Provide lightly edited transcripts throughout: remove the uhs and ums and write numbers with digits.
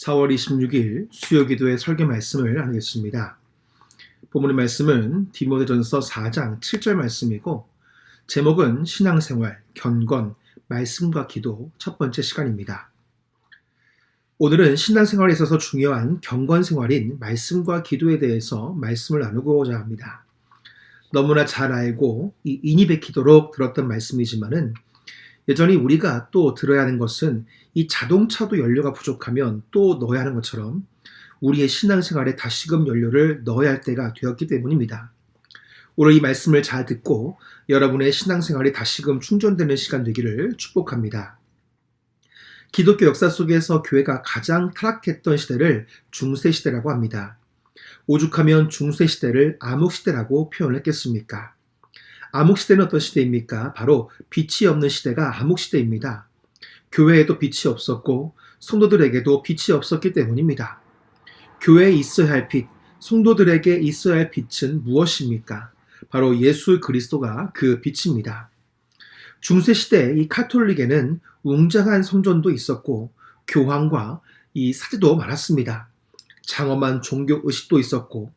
4월 26일 수요기도의 설교 말씀을 나누겠습니다. 본문의 말씀은 디모데전서 4장 7절 말씀이고 제목은 신앙생활, 경건, 말씀과 기도 첫 번째 시간입니다. 오늘은 신앙생활에 있어서 중요한 경건생활인 말씀과 기도에 대해서 말씀을 나누고자 합니다. 너무나 잘 알고 인이 베히도록 들었던 말씀이지만은 여전히 우리가 또 들어야 하는 것은 이 자동차도 연료가 부족하면 또 넣어야 하는 것처럼 우리의 신앙생활에 다시금 연료를 넣어야 할 때가 되었기 때문입니다. 오늘 이 말씀을 잘 듣고 여러분의 신앙생활이 다시금 충전되는 시간 되기를 축복합니다. 기독교 역사 속에서 교회가 가장 타락했던 시대를 중세시대라고 합니다. 오죽하면 중세시대를 암흑시대라고 표현했겠습니까? 암흑시대는 어떤 시대입니까? 바로 빛이 없는 시대가 암흑시대입니다. 교회에도 빛이 없었고 성도들에게도 빛이 없었기 때문입니다. 교회에 있어야 할 빛, 성도들에게 있어야 할 빛은 무엇입니까? 바로 예수 그리스도가 그 빛입니다. 중세시대 이 카톨릭에는 웅장한 성전도 있었고 교황과 이 사제도 많았습니다. 장엄한 종교 의식도 있었고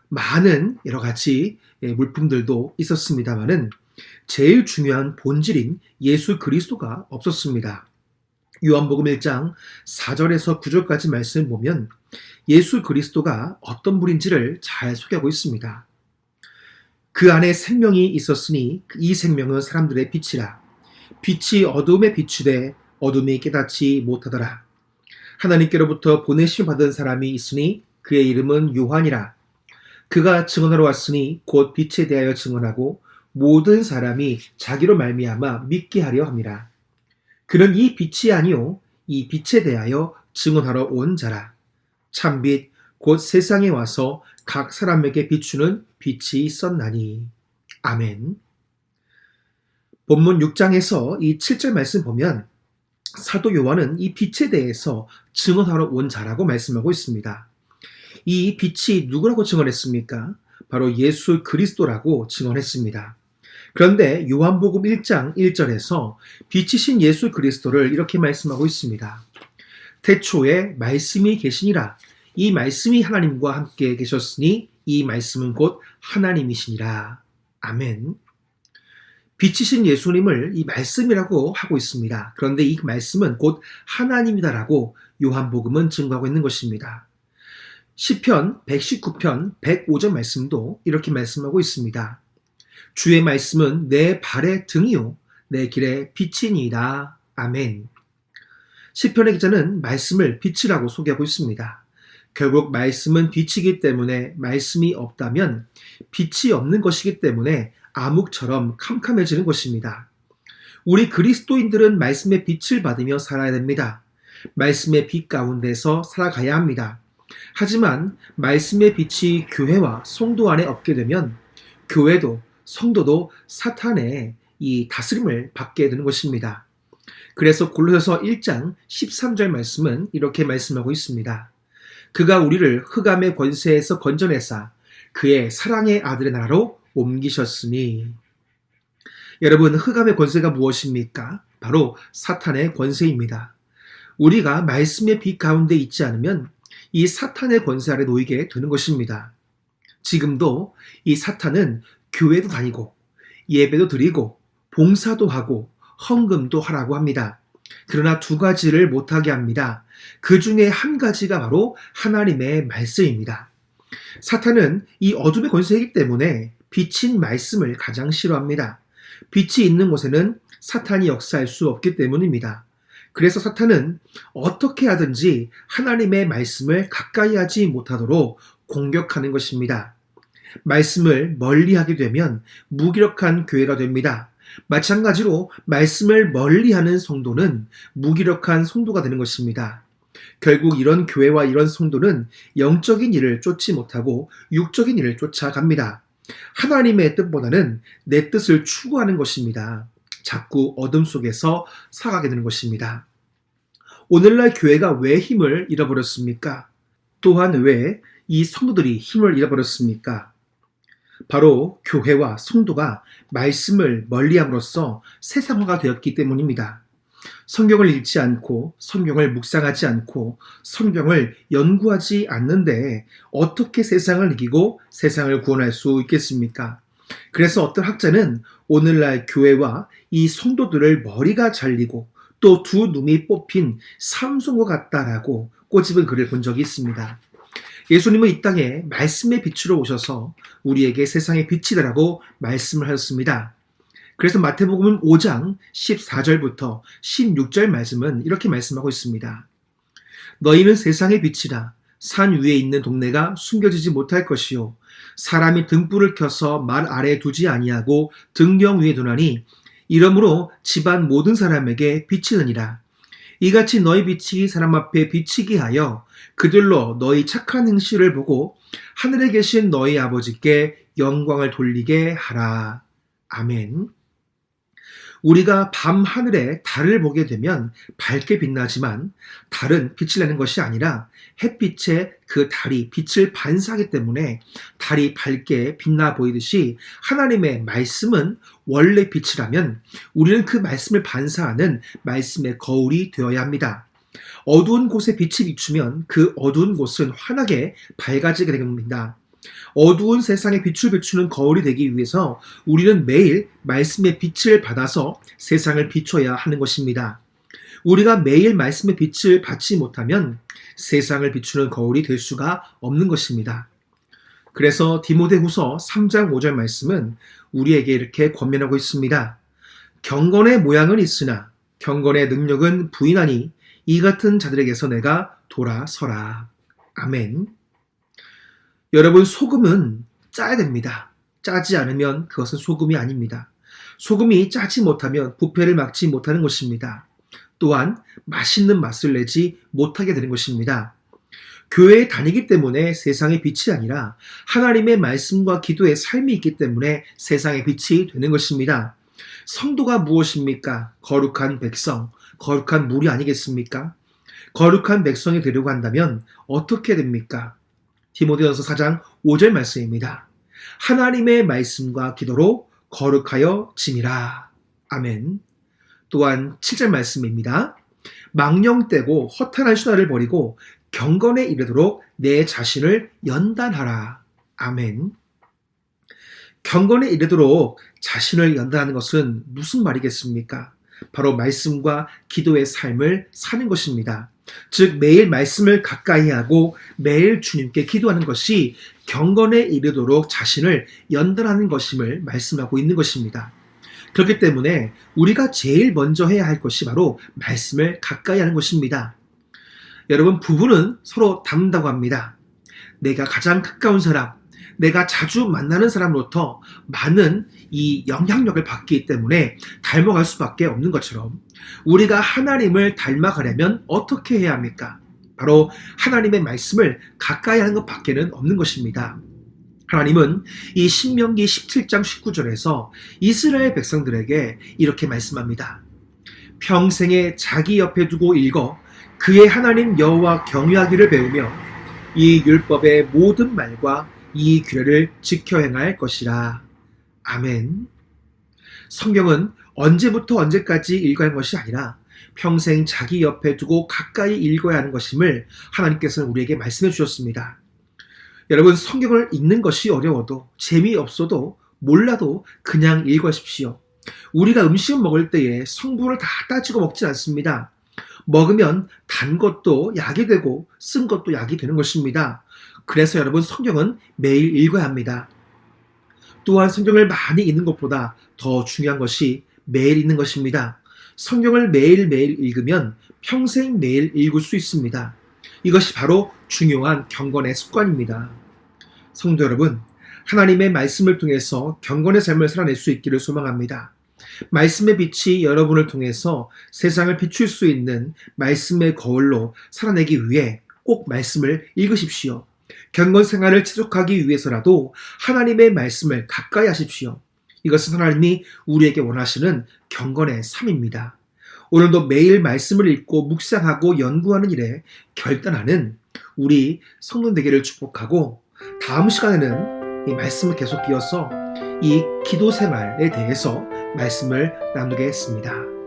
많은 여러 가지 물품들도 있었습니다만은 제일 중요한 본질인 예수 그리스도가 없었습니다. 요한복음 1장 4절에서 9절까지 말씀을 보면 예수 그리스도가 어떤 분인지를 잘 소개하고 있습니다. 그 안에 생명이 있었으니 이 생명은 사람들의 빛이라. 빛이 어둠에 비추되 어둠이 깨닫지 못하더라. 하나님께로부터 보내심 받은 사람이 있으니 그의 이름은 요한이라. 그가 증언하러 왔으니 곧 빛에 대하여 증언하고 모든 사람이 자기로 말미암아 믿게 하려 함이라. 그는 이 빛이 아니요 이 빛에 대하여 증언하러 온 자라. 참빛 곧 세상에 와서 각 사람에게 비추는 빛이 있었나니. 아멘. 본문 6장에서 이 7절 말씀 보면 사도 요한은 이 빛에 대해서 증언하러 온 자라고 말씀하고 있습니다. 이 빛이 누구라고 증언했습니까? 바로 예수 그리스도라고 증언했습니다. 그런데 요한복음 1장 1절에서 빛이신 예수 그리스도를 이렇게 말씀하고 있습니다. 태초에 말씀이 계시니라. 이 말씀이 하나님과 함께 계셨으니 이 말씀은 곧 하나님이시니라. 아멘. 빛이신 예수님을 이 말씀이라고 하고 있습니다. 그런데 이 말씀은 곧 하나님이다라고 요한복음은 증거하고 있는 것입니다. 시편 119편 105절 말씀도 이렇게 말씀하고 있습니다. 주의 말씀은 내 발의 등이요 내 길의 빛이니이다. 아멘. 시편의 기자는 말씀을 빛이라고 소개하고 있습니다. 결국 말씀은 빛이기 때문에 말씀이 없다면 빛이 없는 것이기 때문에 암흑처럼 캄캄해지는 것입니다. 우리 그리스도인들은 말씀의 빛을 받으며 살아야 됩니다. 말씀의 빛 가운데서 살아가야 합니다. 하지만 말씀의 빛이 교회와 성도 안에 없게 되면 교회도 성도도 사탄의 이 다스림을 받게 되는 것입니다. 그래서 골로새서 1장 13절 말씀은 이렇게 말씀하고 있습니다. 그가 우리를 흑암의 권세에서 건져내사 그의 사랑의 아들의 나라로 옮기셨으니. 여러분, 흑암의 권세가 무엇입니까? 바로 사탄의 권세입니다. 우리가 말씀의 빛 가운데 있지 않으면 이 사탄의 권세 아래 놓이게 되는 것입니다. 지금도 이 사탄은 교회도 다니고 예배도 드리고 봉사도 하고 헌금도 하라고 합니다. 그러나 두 가지를 못하게 합니다. 그 중에 한 가지가 바로 하나님의 말씀입니다. 사탄은 이 어둠의 권세이기 때문에 빛인 말씀을 가장 싫어합니다. 빛이 있는 곳에는 사탄이 역사할 수 없기 때문입니다. 그래서 사탄은 어떻게 하든지 하나님의 말씀을 가까이 하지 못하도록 공격하는 것입니다. 말씀을 멀리하게 되면 무기력한 교회가 됩니다. 마찬가지로 말씀을 멀리하는 성도는 무기력한 성도가 되는 것입니다. 결국 이런 교회와 이런 성도는 영적인 일을 쫓지 못하고 육적인 일을 쫓아갑니다. 하나님의 뜻보다는 내 뜻을 추구하는 것입니다. 자꾸 어둠 속에서 살아가게 되는 것입니다. 오늘날 교회가 왜 힘을 잃어버렸습니까? 또한 왜 이 성도들이 힘을 잃어버렸습니까? 바로 교회와 성도가 말씀을 멀리함으로써 세상화가 되었기 때문입니다. 성경을 읽지 않고 성경을 묵상하지 않고 성경을 연구하지 않는데 어떻게 세상을 이기고 세상을 구원할 수 있겠습니까? 그래서 어떤 학자는 오늘날 교회와 이 성도들을 머리가 잘리고 또 두 눈이 뽑힌 삼손과 같다라고 꼬집은 글을 본 적이 있습니다. 예수님은 이 땅에 말씀의 빛으로 오셔서 우리에게 세상의 빛이 되라고 말씀을 하셨습니다. 그래서 마태복음 5장 14절부터 16절 말씀은 이렇게 말씀하고 있습니다. 너희는 세상의 빛이라. 산 위에 있는 동네가 숨겨지지 못할 것이요 사람이 등불을 켜서 말 아래에 두지 아니하고 등경 위에 두나니 이러므로 집안 모든 사람에게 비치느니라. 이같이 너희 빛이 사람 앞에 비치게 하여 그들로 너희 착한 행실을 보고 하늘에 계신 너희 아버지께 영광을 돌리게 하라. 아멘. 우리가 밤 하늘에 달을 보게 되면 밝게 빛나지만 달은 빛을 내는 것이 아니라 햇빛에 그 달이 빛을 반사하기 때문에 달이 밝게 빛나 보이듯이 하나님의 말씀은 원래 빛이라면 우리는 그 말씀을 반사하는 말씀의 거울이 되어야 합니다. 어두운 곳에 빛이 비추면 그 어두운 곳은 환하게 밝아지게 됩니다. 어두운 세상에 빛을 비추는 거울이 되기 위해서 우리는 매일 말씀의 빛을 받아서 세상을 비춰야 하는 것입니다. 우리가 매일 말씀의 빛을 받지 못하면 세상을 비추는 거울이 될 수가 없는 것입니다. 그래서 디모데후서 3장 5절 말씀은 우리에게 이렇게 권면하고 있습니다. 경건의 모양은 있으나 경건의 능력은 부인하니 이 같은 자들에게서 내가 돌아서라. 아멘. 여러분, 소금은 짜야 됩니다. 짜지 않으면 그것은 소금이 아닙니다. 소금이 짜지 못하면 부패를 막지 못하는 것입니다. 또한 맛있는 맛을 내지 못하게 되는 것입니다. 교회에 다니기 때문에 세상의 빛이 아니라 하나님의 말씀과 기도의 삶이 있기 때문에 세상의 빛이 되는 것입니다. 성도가 무엇입니까? 거룩한 백성, 거룩한 무리 아니겠습니까? 거룩한 백성이 되려고 한다면 어떻게 됩니까? 디모데전서 4장 5절 말씀입니다. 하나님의 말씀과 기도로 거룩하여 지니라. 아멘. 또한 7절 말씀입니다. 망령되고 허탄한 신화를 버리고 경건에 이르도록 내 자신을 연단하라. 아멘. 경건에 이르도록 자신을 연단하는 것은 무슨 말이겠습니까? 바로 말씀과 기도의 삶을 사는 것입니다. 즉 매일 말씀을 가까이 하고 매일 주님께 기도하는 것이 경건에 이르도록 자신을 연단하는 것임을 말씀하고 있는 것입니다. 그렇기 때문에 우리가 제일 먼저 해야 할 것이 바로 말씀을 가까이 하는 것입니다. 여러분, 부부는 서로 닮는다고 합니다. 내가 가장 가까운 사람, 내가 자주 만나는 사람으로부터 많은 이 영향력을 받기 때문에 닮아갈 수밖에 없는 것처럼 우리가 하나님을 닮아가려면 어떻게 해야 합니까? 바로 하나님의 말씀을 가까이 하는 것밖에는 없는 것입니다. 하나님은 이 신명기 17장 19절에서 이스라엘 백성들에게 이렇게 말씀합니다. 평생에 자기 옆에 두고 읽어 그의 하나님 여호와 경외하기를 배우며 이 율법의 모든 말과 이 규례를 지켜 행할 것이라. 아멘. 성경은 언제부터 언제까지 읽어야 하는 것이 아니라 평생 자기 옆에 두고 가까이 읽어야 하는 것임을 하나님께서는 우리에게 말씀해 주셨습니다. 여러분, 성경을 읽는 것이 어려워도 재미없어도 몰라도 그냥 읽으십시오. 우리가 음식을 먹을 때에 성분을 다 따지고 먹지 않습니다. 먹으면 단 것도 약이 되고 쓴 것도 약이 되는 것입니다. 그래서 여러분, 성경은 매일 읽어야 합니다. 또한 성경을 많이 읽는 것보다 더 중요한 것이 매일 읽는 것입니다. 성경을 매일매일 읽으면 평생 매일 읽을 수 있습니다. 이것이 바로 중요한 경건의 습관입니다. 성도 여러분, 하나님의 말씀을 통해서 경건의 삶을 살아낼 수 있기를 소망합니다. 말씀의 빛이 여러분을 통해서 세상을 비출 수 있는 말씀의 거울로 살아내기 위해 꼭 말씀을 읽으십시오. 경건 생활을 지속하기 위해서라도 하나님의 말씀을 가까이 하십시오. 이것은 하나님이 우리에게 원하시는 경건의 삶입니다. 오늘도 매일 말씀을 읽고 묵상하고 연구하는 일에 결단하는 우리 성도 되기를 축복하고, 다음 시간에는 이 말씀을 계속 이어서 이 기도 생활에 대해서 말씀을 나누겠습니다.